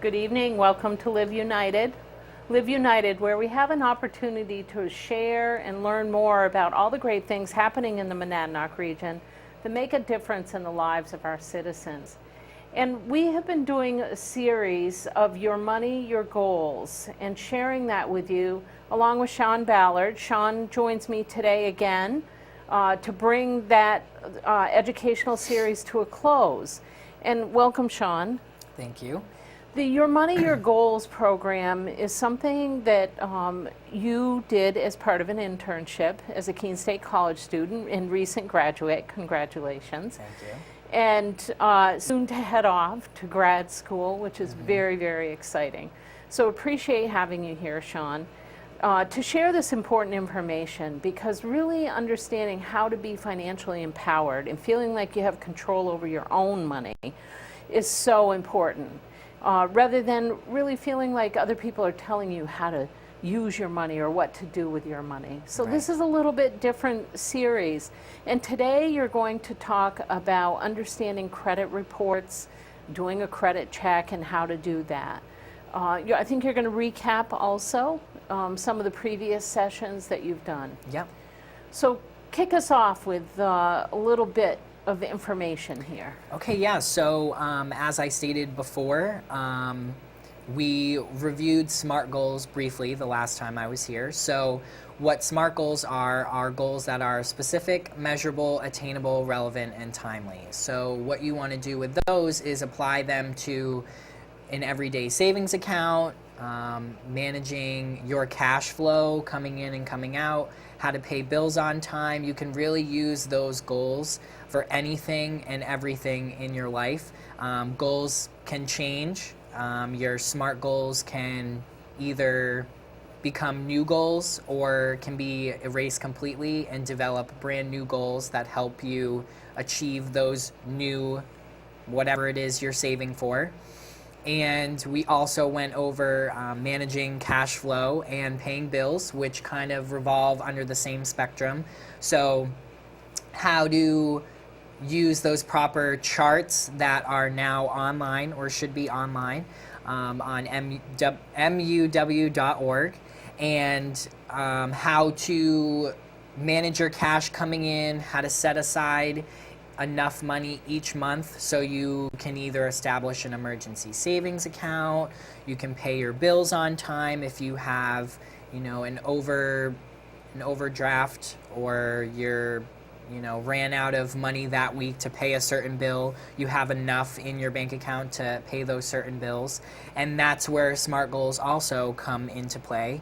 Good evening. Welcome to Live United. Live United, where we have an opportunity to share and learn more about all the great things happening in the Monadnock region that make a difference in the lives of our citizens. And we have been doing a series of Your Money, Your Goals, and sharing that with you along with Sean Ballard. Sean joins me today again to bring that educational series to a close. And welcome, Sean. Thank you. The Your Money, Your Goals program is something that you did as part of an internship as a Keene State College student and recent graduate. Congratulations. Thank you. And soon to head off to grad school, which is very, very exciting. So appreciate having you here, Sean, to share this important information, because really understanding how to be financially empowered and feeling like you have control over your own money is so important. Rather than really feeling like other people are telling you how to use your money or what to do with your money. So Right. this is a little bit different series. And today you're going to talk about understanding credit reports, doing a credit check, and how to do that. I think you're going to recap also some of the previous sessions that you've done. Yep. So kick us off with a little bit of information here. Okay, yeah, so as I stated before, we reviewed SMART goals briefly the last time I was here. So what SMART goals are goals that are specific, measurable, attainable, relevant, and timely. So what you want to do with those is apply them to an everyday savings account, managing your cash flow coming in and coming out, how to pay bills on time. You can really use those goals for anything and everything in your life. Goals can change. Your SMART goals can either become new goals or can be erased completely and develop brand new goals that help you achieve those new whatever it is you're saving for. And we also went over managing cash flow and paying bills, which kind of revolve under the same spectrum. So how to use those proper charts that are now online or should be online on MUW.org, and how to manage your cash coming in, how to set aside enough money each month so you can either establish an emergency savings account, you can pay your bills on time if you have, an overdraft, or you're ran out of money that week to pay a certain bill, you have enough in your bank account to pay those certain bills. And that's where SMART goals also come into play.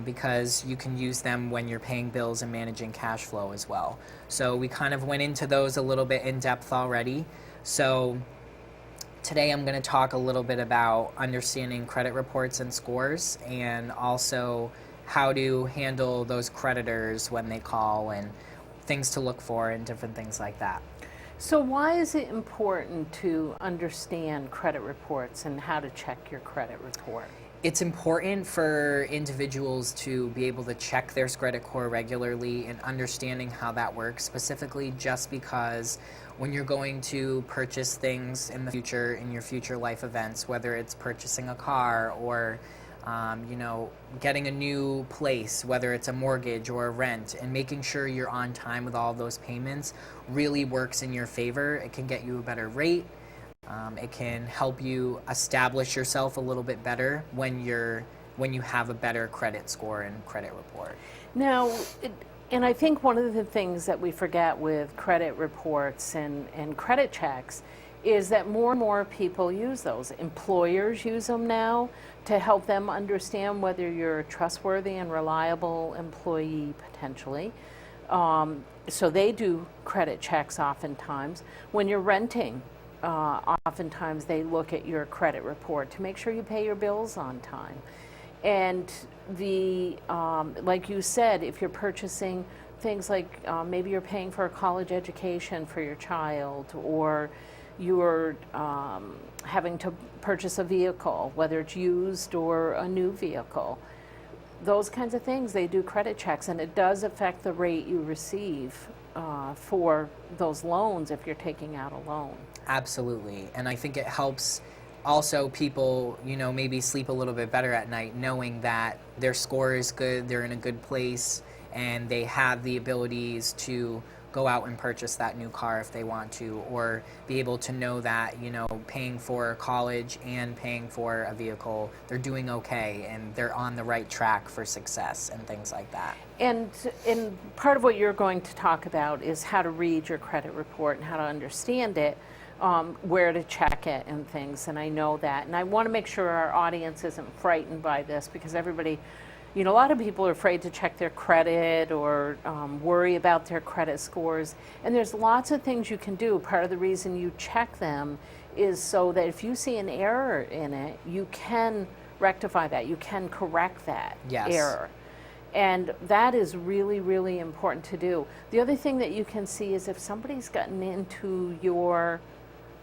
Because you can use them when you're paying bills and managing cash flow as well. So we kind of went into those a little bit in depth already. So today I'm going to talk a little bit about understanding credit reports and scores, and also how to handle those creditors when they call, and things to look for and different things like that. So why is it important to understand credit reports and how to check your credit report? It's important for individuals to be able to check their credit score regularly and understanding how that works, specifically just because when you're going to purchase things in the future, in your future life events, whether it's purchasing a car or getting a new place, whether it's a mortgage or a rent, and making sure you're on time with all those payments really works in your favor. It can get you a better rate. It can help you establish yourself a little bit better when you have a better credit score and credit report. Now, and I think one of the things that we forget with credit reports and credit checks is that more and more people use those. Employers use them now to help them understand whether you're a trustworthy and reliable employee potentially. So they do credit checks oftentimes. When you're renting, oftentimes they look at your credit report to make sure you pay your bills on time. And like you said, if you're purchasing things like maybe you're paying for a college education for your child, or you're having to purchase a vehicle, whether it's used or a new vehicle, those kinds of things, they do credit checks, and it does affect the rate you receive for those loans if you're taking out a loan. Absolutely, and I think it helps also people, maybe sleep a little bit better at night knowing that their score is good, they're in a good place, and they have the abilities to go out and purchase that new car if they want to, or be able to know that, paying for college and paying for a vehicle, they're doing okay and they're on the right track for success and things like that. And part of what you're going to talk about is how to read your credit report and how to understand it, where to check it and things, and I know that. And I want to make sure our audience isn't frightened by this, because everybody, a lot of people are afraid to check their credit or worry about their credit scores. And there's lots of things you can do. Part of the reason you check them is so that if you see an error in it, you can rectify that. You can correct that error. And that is really, really important to do. The other thing that you can see is if somebody's gotten into your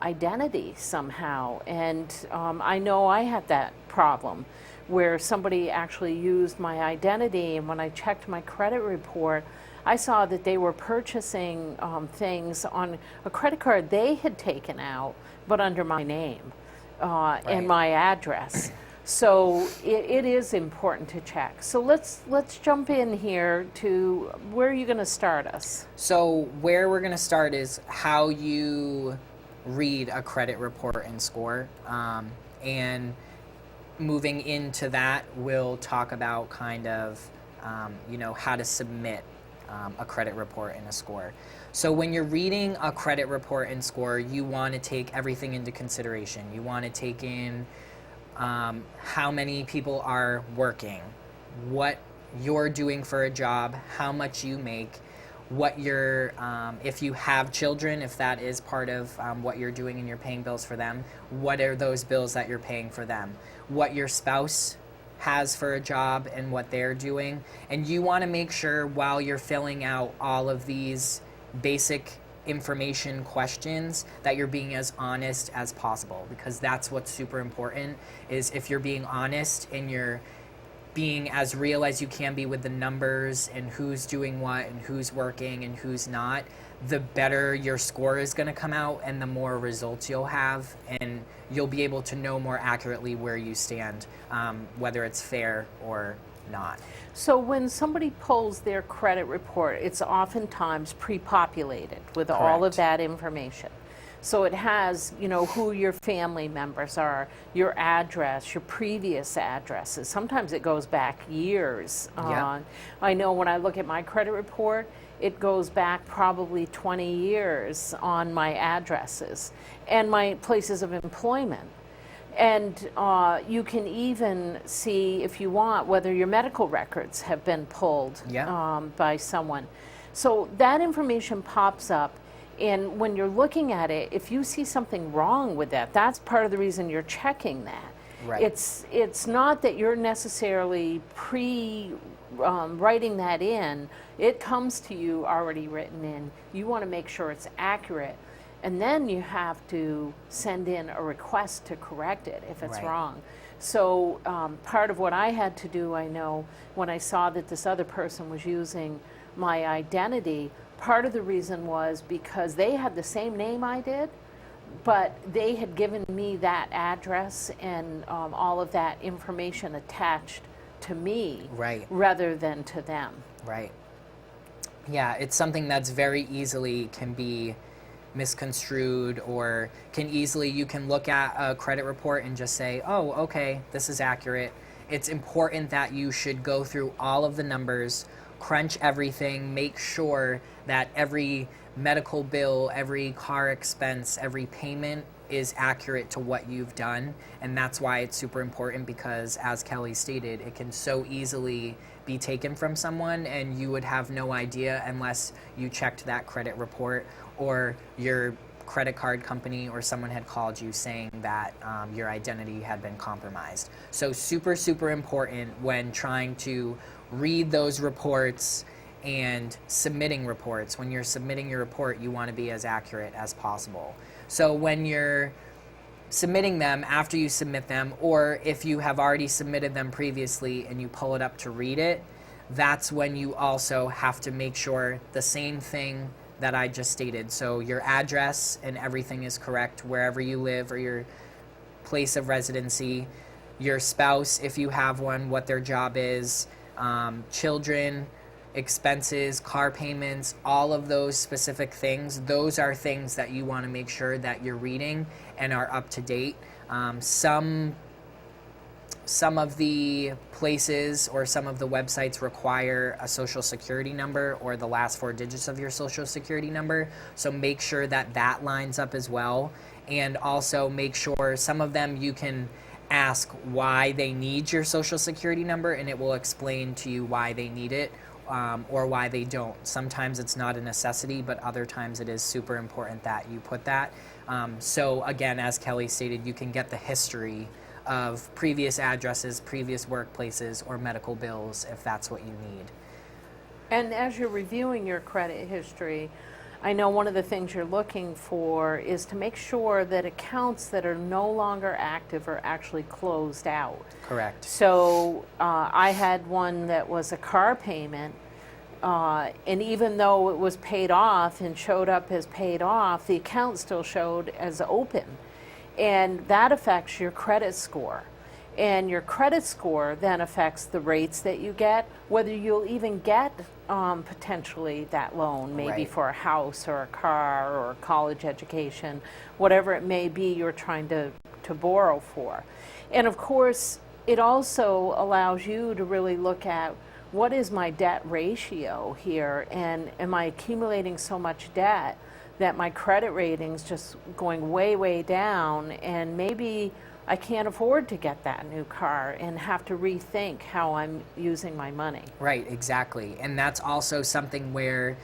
identity somehow. And I know I had that problem where somebody actually used my identity, and when I checked my credit report, I saw that they were purchasing things on a credit card they had taken out, but under my name and my address. So it is important to check. So let's jump in here to where are you going to start us? So where we're going to start is how you read a credit report and score, and moving into that, we'll talk about kind of, how to submit a credit report and a score. So when you're reading a credit report and score, you want to take everything into consideration. You want to take in how many people are working, what you're doing for a job, how much you make, what you're, if you have children, if that is part of what you're doing and you're paying bills for them, what are those bills that you're paying for them, what your spouse has for a job and what they're doing. And you want to make sure while you're filling out all of these basic information questions that you're being as honest as possible, because that's what's super important. Is if you're being honest and you're being as real as you can be with the numbers and who's doing what and who's working and who's not, the better your score is going to come out and the more results you'll have, and you'll be able to know more accurately where you stand, whether it's fair or not. So when somebody pulls their credit report, it's oftentimes pre-populated with all of that information. So it has, who your family members are, your address, your previous addresses. Sometimes it goes back years. I know when I look at my credit report, it goes back probably 20 years on my addresses and my places of employment. And you can even see, if you want, whether your medical records have been pulled by someone. So that information pops up. And when you're looking at it, if you see something wrong with that, that's part of the reason you're checking that. Right. It's not that you're necessarily writing that in. It comes to you already written in. You want to make sure it's accurate. And then you have to send in a request to correct it if it's wrong. So part of what I had to do, I know, when I saw that this other person was using my identity, part of the reason was because they had the same name I did, but they had given me that address and all of that information attached to me rather than to them. Right. Yeah, it's something that's very easily can be misconstrued, or you can look at a credit report and just say, oh, okay, this is accurate. It's important that you should go through all of the numbers, crunch everything, make sure that every medical bill, every car expense, every payment is accurate to what you've done. And that's why it's super important, because as Kelly stated, it can so easily be taken from someone and you would have no idea unless you checked that credit report, or your credit card company or someone had called you saying that your identity had been compromised. So super, super important when trying to read those reports and submitting reports. When you're submitting your report, you want to be as accurate as possible. So when you're submitting them, after you submit them, or if you have already submitted them previously and you pull it up to read it, that's when you also have to make sure the same thing that I just stated. So your address and everything is correct wherever you live, or your place of residency, your spouse, if you have one, what their job is, children, expenses, car payments, all of those specific things. Those are things that you want to make sure that you're reading and are up to date. Some of the places or some of the websites require a social security number or the last 4 digits of your social security number. So make sure that that lines up as well. And also make sure some of them you can ask why they need your social security number and it will explain to you why they need it or why they don't. Sometimes it's not a necessity, but other times it is super important that you put that. So again, as Kelly stated, you can get the history of previous addresses, previous workplaces, or medical bills if that's what you need. And as you're reviewing your credit history, I know one of the things you're looking for is to make sure that accounts that are no longer active are actually closed out. Correct. So I had one that was a car payment, and even though it was paid off and showed up as paid off, the account still showed as open. And that affects your credit score. And your credit score then affects the rates that you get, whether you'll even get potentially that loan, maybe Right. for a house or a car or a college education, whatever it may be you're trying to borrow for. And of course, it also allows you to really look at what is my debt ratio here, and am I accumulating so much debt that my credit rating's just going way, way down, and maybe I can't afford to get that new car and have to rethink how I'm using my money. Right, exactly. And that's also something where,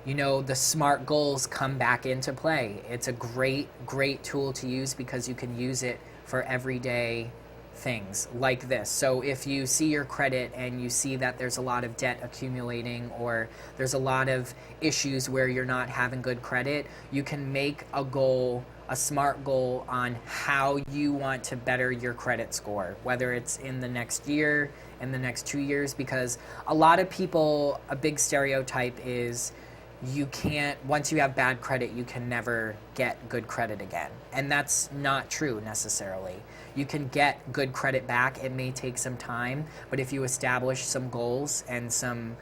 you know, the SMART goals come back into play. It's a great, great tool to use because you can use it for everyday things like this. So if you see your credit and you see that there's a lot of debt accumulating or there's a lot of issues where you're not having good credit, you can make a goal, a SMART goal on how you want to better your credit score, whether it's in the next year, in the next 2 years, because a lot of people, a big stereotype is you can't, once you have bad credit, you can never get good credit again. And that's not true necessarily. You can get good credit back. It may take some time, but if you establish some goals and some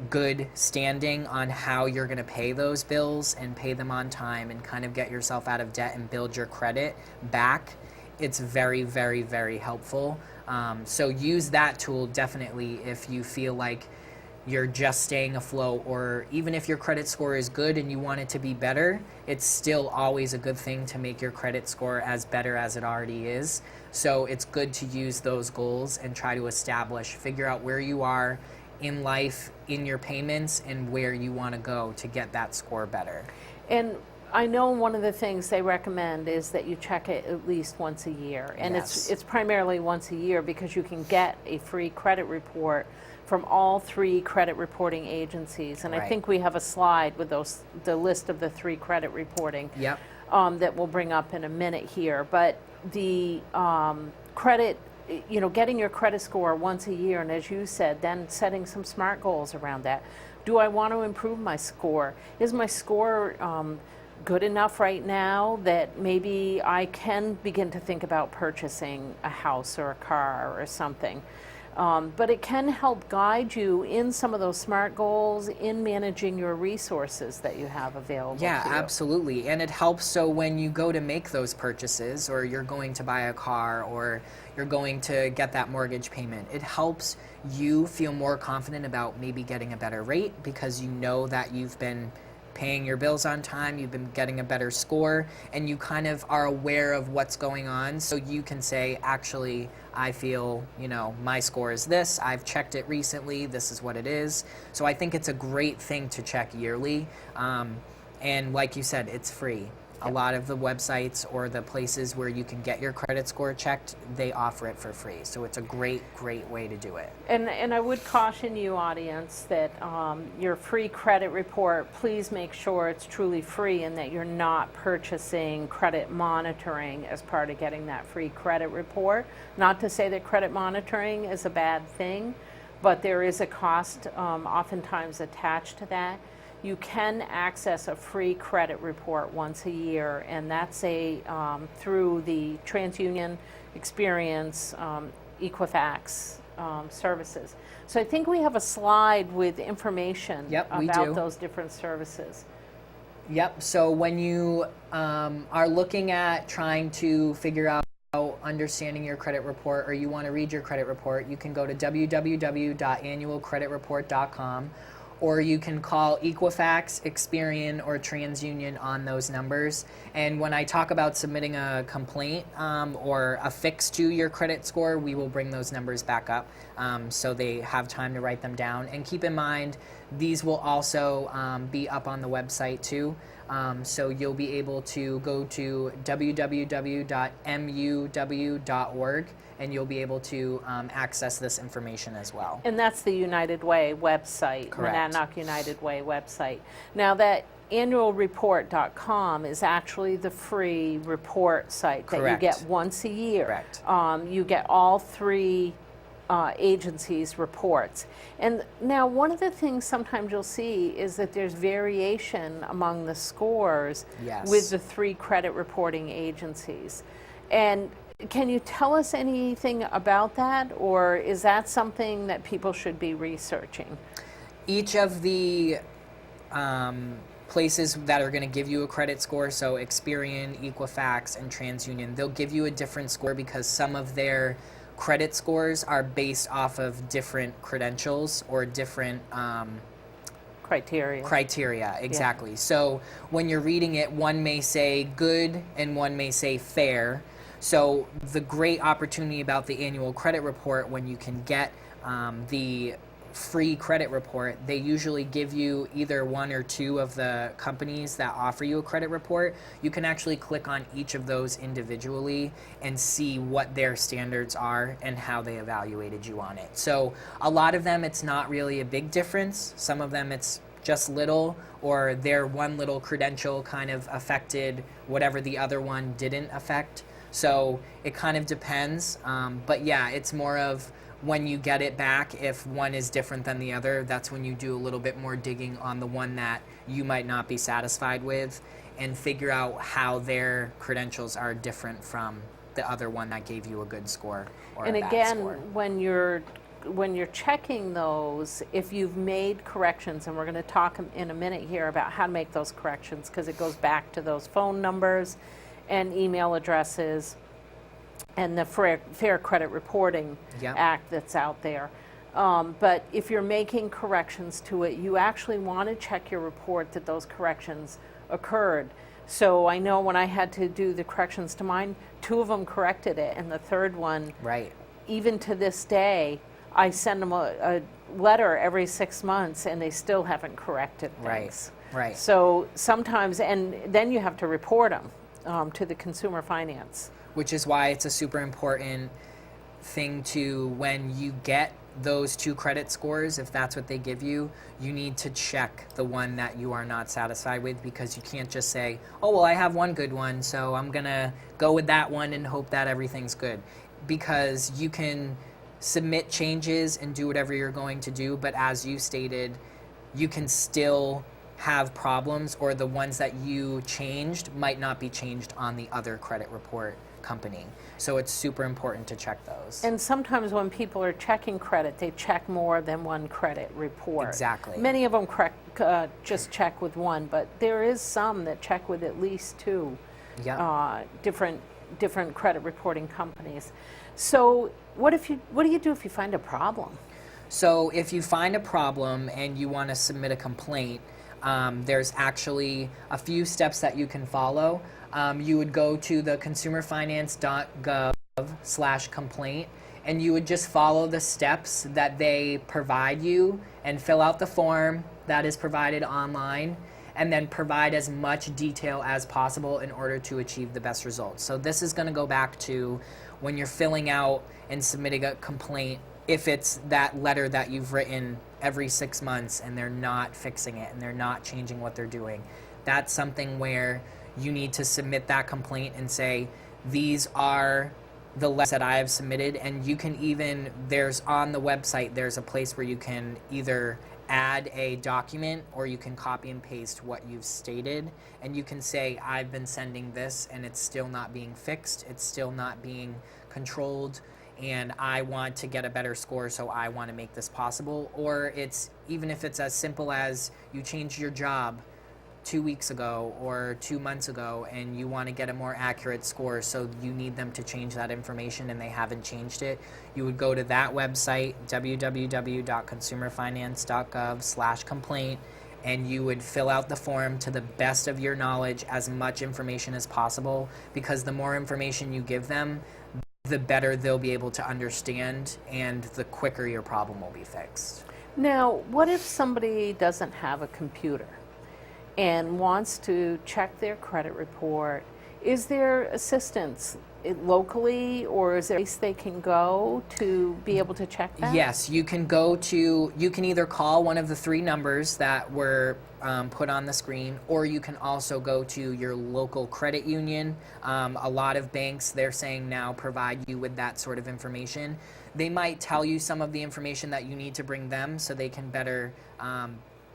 good standing on how you're going to pay those bills and pay them on time and kind of get yourself out of debt and build your credit back, it's very, very, very helpful. So use that tool definitely if you feel like you're just staying afloat, or even if your credit score is good and you want it to be better, it's still always a good thing to make your credit score as better as it already is. So it's good to use those goals and try to figure out where you are in life, in your payments, and where you want to go to get that score better. And I know one of the things they recommend is that you check it at least once a year. And Yes. it's primarily once a year because you can get a free credit report from all 3 credit reporting agencies. And I Right. think we have a slide with the list of the 3 credit reporting Yep. that we'll bring up in a minute here. But the credit, you know, getting your credit score once a year, and as you said, then setting some SMART goals around that. Do I want to improve my score? Is my score good enough right now that maybe I can begin to think about purchasing a house or a car or something? But it can help guide you in some of those SMART goals in managing your resources that you have available Yeah, to you. absolutely. And it helps so when you go to make those purchases, or you're going to buy a car, or you're going to get that mortgage payment, it helps you feel more confident about maybe getting a better rate because you know that you've been paying your bills on time, you've been getting a better score, and you kind of are aware of what's going on. So you can say, actually, I feel, you know, my score is this, I've checked it recently, this is what it is. So I think it's a great thing to check yearly. And like you said, it's free. A lot of the websites or the places where you can get your credit score checked, they offer it for free. So it's a great, great way to do it. And I would caution you, audience, that your free credit report, please make sure it's truly free and that you're not purchasing credit monitoring as part of getting that free credit report. Not to say that credit monitoring is a bad thing, but there is a cost oftentimes attached to that. you can access a free credit report once a year, and that's through the TransUnion, Experience, Equifax services. So I think we have a slide with information about those different services. Yep. So when you are looking at trying to figure out understanding your credit report, or you want to read your credit report, you can go to www.annualcreditreport.com, or you can call Equifax, Experian, or TransUnion on those numbers. And when I talk about submitting a complaint or a fix to your credit score, we will bring those numbers back up so they have time to write them down. And keep in mind, these will also be up on the website too. So you'll be able to go to www.muw.org, and you'll be able to access this information as well. And that's the United Way website, Correct. Monadnock United Way website. Now that annualreport.com is actually the free report site that Correct. you get once a year. Correct. You get all three agencies' reports. And now one of the things sometimes you'll see is that there's variation among the scores Yes. with the three credit reporting agencies. And can you tell us anything about that, or is that something that people should be researching? Each of the places that are going to give you a credit score, so Experian, Equifax, and TransUnion, they'll give you a different score because some of their credit scores are based off of different credentials or different criteria, exactly. Yeah. So when you're reading it, one may say good and one may say fair. So the great opportunity about the annual credit report, when you can get the free credit report, they usually give you either one or two of the companies that offer you a credit report. You can actually click on each of those individually and see what their standards are and how they evaluated you on it. So a lot of them, it's not really a big difference. Some of them, it's just little, or their one little credential kind of affected whatever the other one didn't affect. So it kind of depends. But yeah, it's more of when you get it back, if one is different than the other, that's when you do a little bit more digging on the one that you might not be satisfied with and figure out how their credentials are different from the other one that gave you a good score or and a bad again, score. when you're checking those, if you've made corrections, and we're going to talk in a minute here about how to make those corrections, because it goes back to those phone numbers and email addresses and the Fair Credit Reporting Act that's out there. But if you're making corrections to it, you actually want to check your report that those corrections occurred. So I know when I had to do the corrections to mine, 2 of them corrected it, and the third one, even to this day, I send them a letter every 6 months, and they still haven't corrected things. Right. So sometimes, and then you have to report them to the Consumer Finance. Which is why it's a super important thing to, when you get those 2 credit scores, if that's what they give you, you need to check the one that you are not satisfied with, because you can't just say, oh, well, I have one good one, so I'm going to go with that one and hope that everything's good. Because you can submit changes and do whatever you're going to do, but as you stated, you can still have problems, or the ones that you changed might not be changed on the other credit report company. So it's super important to check those. And sometimes when people are checking credit, they check more than one credit report. Exactly. Many of them just check with one, but there is some that check with at least 2 different credit reporting companies. So what do you do if you find a problem? So if you find a problem and you want to submit a complaint, there's actually a few steps that you can follow. You would go to the consumerfinance.gov/complaint, and you would just follow the steps that they provide you and fill out the form that is provided online, and then provide as much detail as possible in order to achieve the best results. So this is going to go back to when you're filling out and submitting a complaint, if it's that letter that you've written every 6 months and they're not fixing it and they're not changing what they're doing, that's something where you need to submit that complaint and say, these are the letters that I have submitted. And you can even, there's on the website, there's a place where you can either add a document, or you can copy and paste what you've stated, and you can say, I've been sending this and it's still not being fixed, it's still not being controlled, and I want to get a better score, so I want to make this possible. Or it's, even if it's as simple as you changed your job 2 weeks ago or 2 months ago and you want to get a more accurate score, so you need them to change that information and they haven't changed it, you would go to that website, www.consumerfinance.gov/complaint, and you would fill out the form to the best of your knowledge, as much information as possible, because the more information you give them, the better they'll be able to understand and the quicker your problem will be fixed. Now, what if somebody doesn't have a computer and wants to check their credit report? Is there assistance locally, or is there a place they can go to be able to check that? Yes, you can either call one of the 3 numbers that were put on the screen, or you can also go to your local credit union. A lot of banks, they're saying now, provide you with that sort of information. They might tell you some of the information that you need to bring them so they can better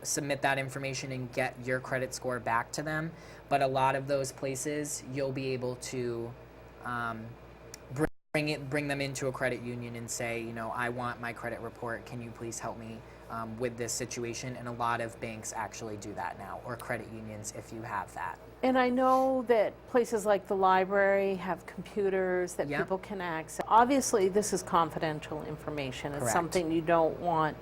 submit that information and get your credit score back to them. But a lot of those places, you'll be able to bring them into a credit union and say, you know, I want my credit report, can you please help me with this situation? And a lot of banks actually do that now, or credit unions, if you have that. And I know that places like the library have computers that Yep. people can access. Obviously, this is confidential information. It's Correct. something you don't want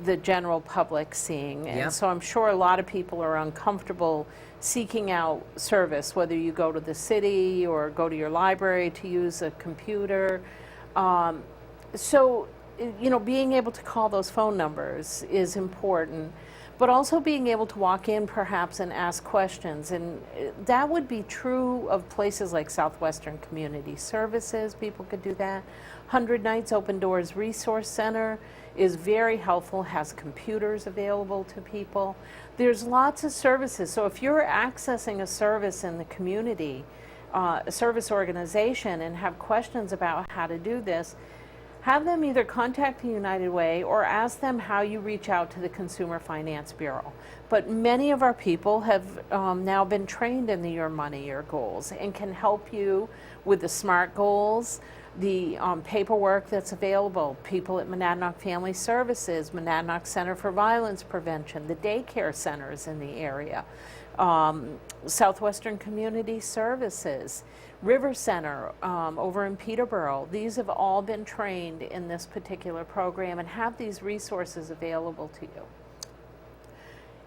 the general public seeing. And Yep. so I'm sure a lot of people are uncomfortable seeking out service, whether you go to the city or go to your library to use a computer. So, you know, being able to call those phone numbers is important, but also being able to walk in perhaps and ask questions. And that would be true of places like Southwestern Community Services. People could do that. 100 Nights Open Doors Resource Center is very helpful, has computers available to people. There's lots of services. So if you're accessing a service in the community, a service organization, and have questions about how to do this, have them either contact the United Way or ask them how you reach out to the Consumer Finance Bureau. But many of our people have now been trained in the Your Money, Your Goals, and can help you with the SMART goals, the paperwork that's available. People at Monadnock Family Services, Monadnock Center for Violence Prevention, the daycare centers in the area, Southwestern Community Services, River Center over in Peterborough. These have all been trained in this particular program and have these resources available to you.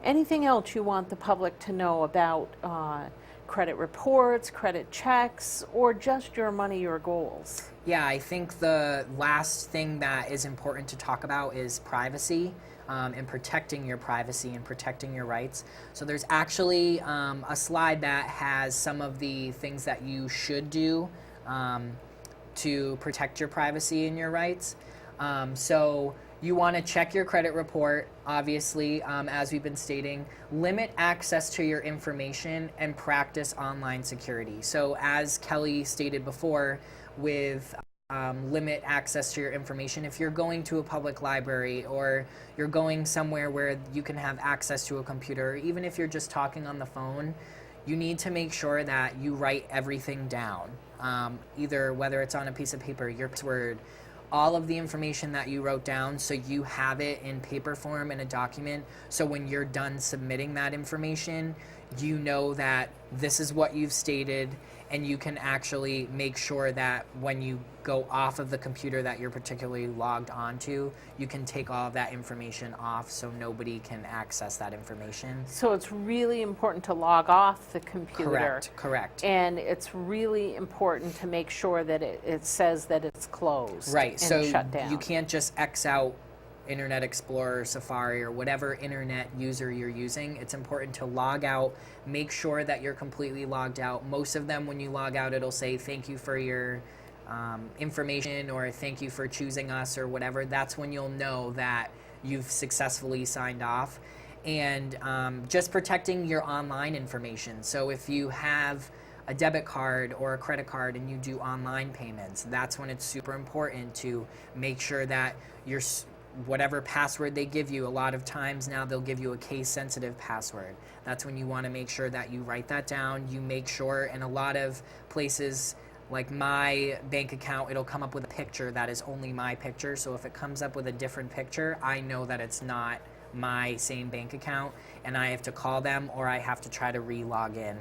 Anything else you want the public to know about credit reports, credit checks, or just Your Money, Your Goals? Yeah, I think the last thing that is important to talk about is privacy, and protecting your privacy and protecting your rights. So there's actually a slide that has some of the things that you should do to protect your privacy and your rights. So you want to check your credit report, obviously, as we've been stating. Limit access to your information and practice online security. So as Kelly stated before, with limit access to your information. If you're going to a public library, or you're going somewhere where you can have access to a computer, even if you're just talking on the phone, you need to make sure that you write everything down. Either whether it's on a piece of paper, your password, all of the information that you wrote down, so you have it in paper form in a document, so when you're done submitting that information, you know that this is what you've stated, and you can actually make sure that when you go off of the computer that you're particularly logged onto, you can take all of that information off so nobody can access that information. So it's really important to log off the computer. Correct. And it's really important to make sure that it says that it's closed. Right, and so shut down. you can't just X out Internet Explorer, Safari, or whatever internet user you're using. It's important to log out, make sure that you're completely logged out. Most of them, when you log out, it'll say thank you for your information, or thank you for choosing us, or whatever. That's when you'll know that you've successfully signed off. And just protecting your online information. So if you have a debit card or a credit card and you do online payments, that's when it's super important to make sure that whatever password they give you, a lot of times now they'll give you a case sensitive password. That's when you want to make sure that you write that down. You make sure, in a lot of places, like my bank account, it'll come up with a picture that is only my picture. So if it comes up with a different picture, I know that it's not my same bank account, and I have to call them, or I have to try to re-log in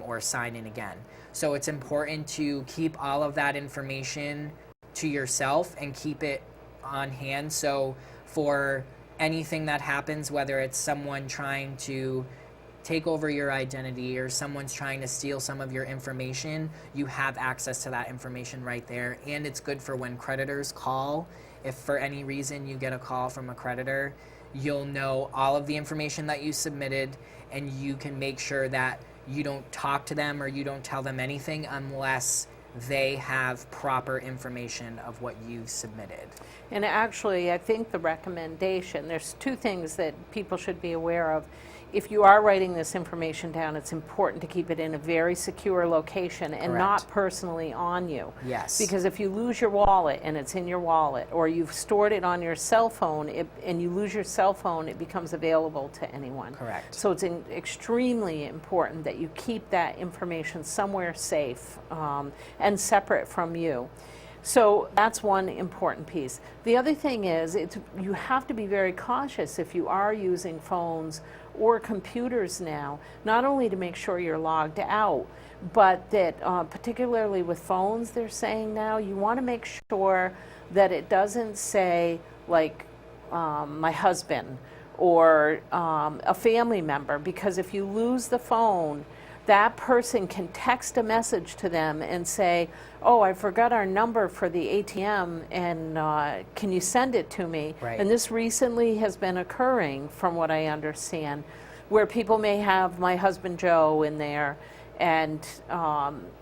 or sign in again. So it's important to keep all of that information to yourself and keep it on hand. So for anything that happens, whether it's someone trying to take over your identity or someone's trying to steal some of your information, you have access to that information right there. And it's good for when creditors call. If for any reason you get a call from a creditor, you'll know all of the information that you submitted, and you can make sure that you don't talk to them or you don't tell them anything unless they have proper information of what you've submitted. And actually, I think the recommendation, there's two things that people should be aware of. If you are writing this information down, it's important to keep it in a very secure location and Correct. not personally on you. Yes. Because if you lose your wallet and it's in your wallet, or you've stored it on your cell phone and you lose your cell phone, it becomes available to anyone. Correct. So it's extremely important that you keep that information somewhere safe and separate from you. So that's one important piece. The other thing is, you have to be very cautious if you are using phones or computers now, not only to make sure you're logged out, but that particularly with phones, they're saying now, you want to make sure that it doesn't say like my husband or a family member, because if you lose the phone, that person can text a message to them and say, oh, I forgot our number for the ATM, and can you send it to me? Right. And this recently has been occurring, from what I understand, where people may have my husband Joe in there, and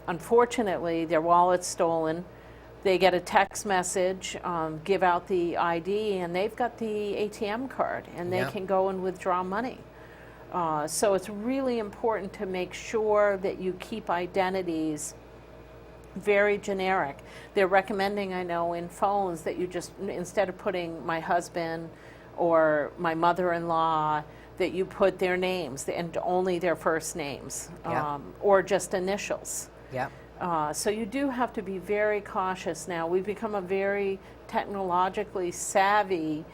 unfortunately their wallet's stolen. They get a text message, give out the ID, and they've got the ATM card, and they Yep. can go and withdraw money. So it's really important to make sure that you keep identities very generic. They're recommending, I know, in phones that you just, instead of putting my husband or my mother-in-law, that you put their names and only their first names, Yeah. or just initials. Yep. So you do have to be very cautious now. We've become a very technologically savvy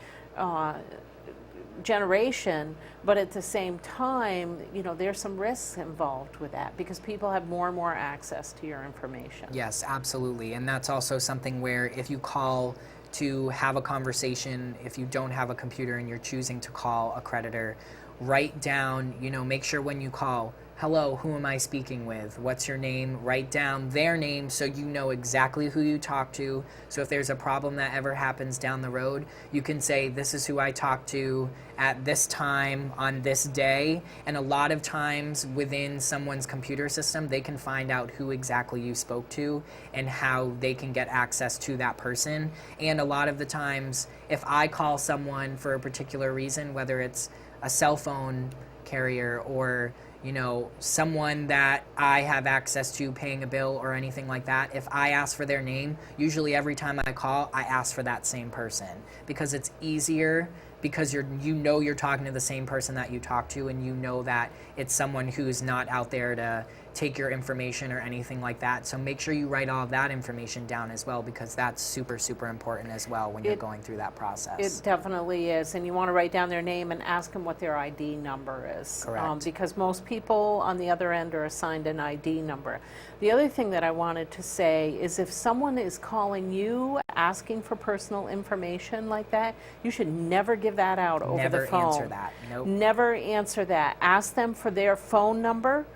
generation, but at the same time, you know, there's some risks involved with that because people have more and more access to your information. Yes, absolutely. And that's also something where if you call to have a conversation, if you don't have a computer and you're choosing to call a creditor, write down, you know, make sure when you call, hello, who am I speaking with? What's your name? Write down their name so you know exactly who you talk to. So if there's a problem that ever happens down the road, you can say, this is who I talked to at this time on this day. And a lot of times within someone's computer system, they can find out who exactly you spoke to and how they can get access to that person. And a lot of the times, if I call someone for a particular reason, whether it's a cell phone carrier or you know, someone that I have access to paying a bill or anything like that, if I ask for their name, usually every time I call, I ask for that same person because it's easier, because you know you're talking to the same person that you talk to, and you know that it's someone who's not out there to take your information or anything like that. So make sure you write all of that information down as well, because that's super, super important as well when you're going through that process. It definitely is, and you want to write down their name and ask them what their ID number is. Correct. Because most people on the other end are assigned an ID number. The other thing that I wanted to say is if someone is calling you asking for personal information like that, you should never give that out over the phone. Never answer that. Nope. Never answer that. Ask them for their phone number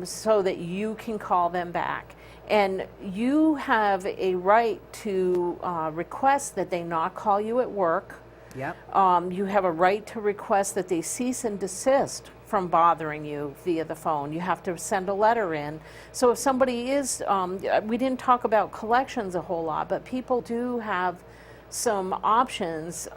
so that you can call them back. And you have a right to request that they not call you at work. Yep. You have a right to request that they cease and desist from bothering you via the phone. You have to send a letter in. So if somebody is, we didn't talk about collections a whole lot, but people do have some options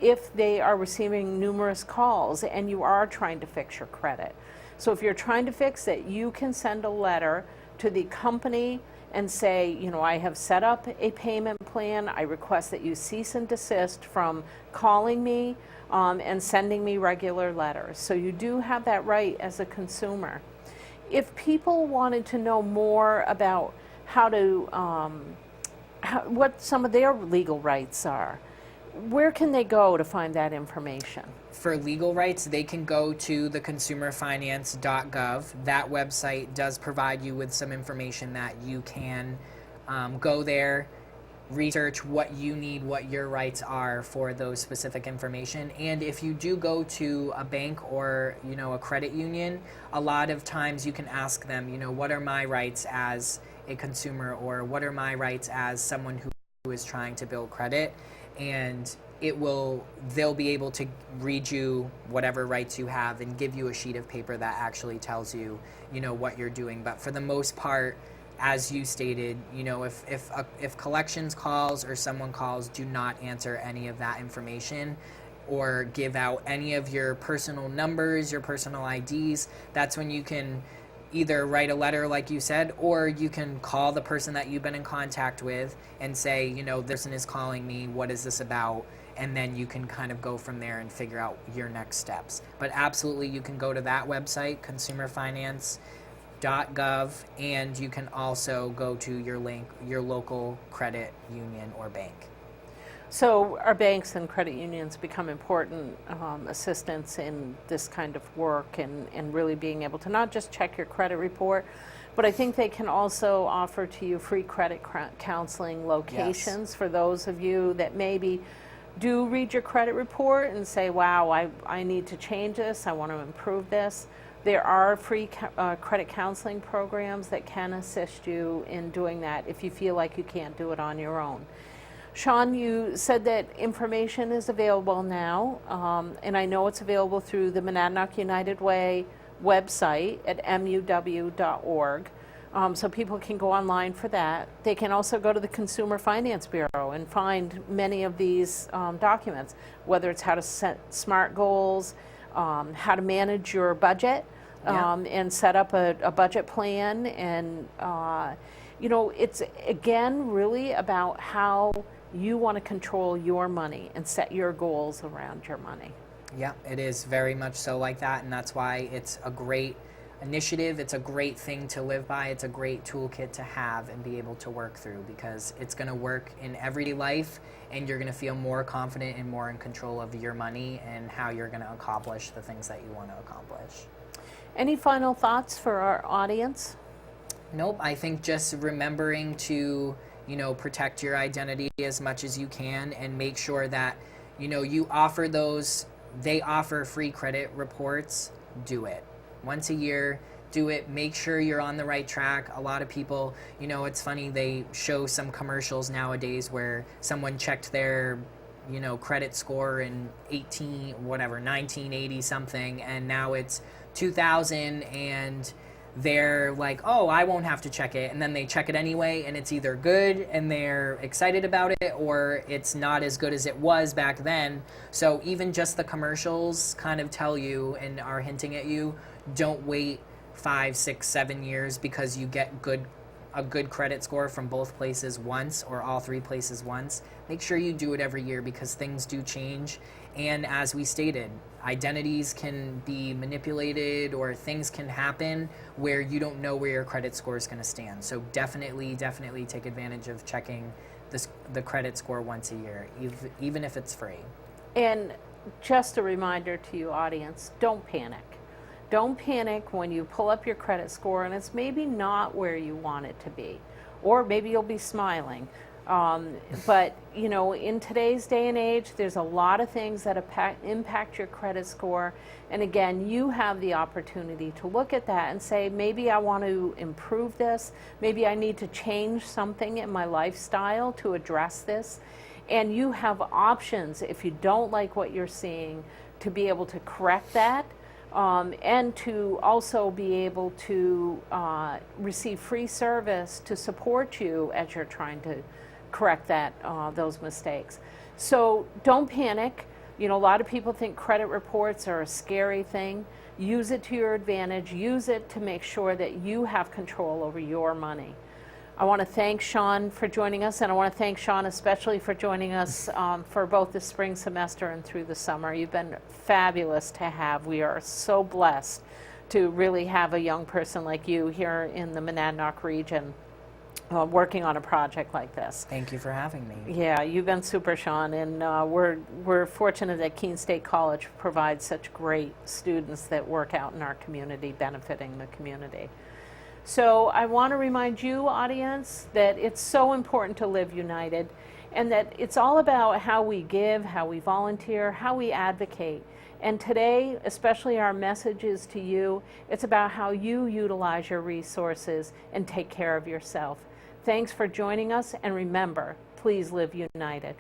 if they are receiving numerous calls and you are trying to fix your credit. So if you're trying to fix it, you can send a letter to the company and say, you know, I have set up a payment plan. I request that you cease and desist from calling me and sending me regular letters. So you do have that right as a consumer. If people wanted to know more about how to, what some of their legal rights are, where can they go to find that information? For legal rights, they can go to the consumerfinance.gov. That website does provide you with some information that you can go there, research what you need, what your rights are for those specific information. And if you do go to a bank or, you know, a credit union, a lot of times you can ask them, you know, what are my rights as a consumer, or what are my rights as someone who is trying to build credit, and they'll be able to read you whatever rights you have and give you a sheet of paper that actually tells you, you know, what you're doing. But for the most part, as you stated, you know, if collections calls or someone calls, do not answer any of that information or give out any of your personal numbers, your personal IDs. That's when you can either write a letter like you said, or you can call the person that you've been in contact with and say, you know, this person is calling me, what is this about? And then you can kind of go from there and figure out your next steps. But absolutely, you can go to that website, consumerfinance.gov, and you can also go to your local credit union or bank. So our banks and credit unions become important assistants in this kind of work, and really being able to not just check your credit report, but I think they can also offer to you free credit counseling locations for those of you that maybe do read your credit report and say, wow, I need to change this, I want to improve this. There are free credit counseling programs that can assist you in doing that if you feel like you can't do it on your own. Sean, you said that information is available now, and I know it's available through the Monadnock United Way website at MUW.org. So people can go online for that. They can also go to the Consumer Finance Bureau and find many of these documents, whether it's how to set SMART goals, how to manage your budget, and set up a budget plan. And, you know, it's, again, really about how you want to control your money and set your goals around your money. Yeah, it is very much so like that, and that's why it's a great initiative. It's a great thing to live by. It's a great toolkit to have and be able to work through, because it's going to work in everyday life, and you're going to feel more confident and more in control of your money and how you're going to accomplish the things that you want to accomplish. Any final thoughts for our audience? Nope. I think just remembering to, you know, protect your identity as much as you can, and make sure that, you know, you offer those, they offer free credit reports. Do it once a year. Do it. Make sure you're on the right track. A lot of people, you know, it's funny, they show some commercials nowadays where someone checked their, you know, credit score in 1980 something, and now it's 2000, and they're like, oh, I won't have to check it. And then they check it anyway, and it's either good and they're excited about it, or it's not as good as it was back then. So even just the commercials kind of tell you and are hinting at you, don't wait 5, 6, 7 years because you get a good credit score from both places once, or all three places once. Make sure you do it every year, because things do change. And as we stated, identities can be manipulated, or things can happen where you don't know where your credit score is going to stand. So definitely take advantage of checking the credit score once a year, even if it's free. And just a reminder to you, audience, don't panic. Don't panic when you pull up your credit score and it's maybe not where you want it to be, or maybe you'll be smiling. But, you know, in today's day and age, there's a lot of things that impact your credit score. And again, you have the opportunity to look at that and say, maybe I want to improve this. Maybe I need to change something in my lifestyle to address this. And you have options, if you don't like what you're seeing, to be able to correct that. And to also be able to receive free service to support you as you're trying to correct those mistakes. So don't panic. You know, a lot of people think credit reports are a scary thing. Use it to your advantage. Use it to make sure that you have control over your money. I want to thank Sean for joining us, and I want to thank Sean especially for joining us for both the spring semester and through the summer. You've been fabulous to have. We are so blessed to really have a young person like you here in the Monadnock region working on a project like this. Thank you for having me. Yeah, you've been super, Sean, and we're fortunate that Keene State College provides such great students that work out in our community, benefiting the community. So I want to remind you, audience, that it's so important to live united, and that it's all about how we give, how we volunteer, how we advocate. And today, especially our message is to you, it's about how you utilize your resources and take care of yourself. Thanks for joining us, and remember, please live united.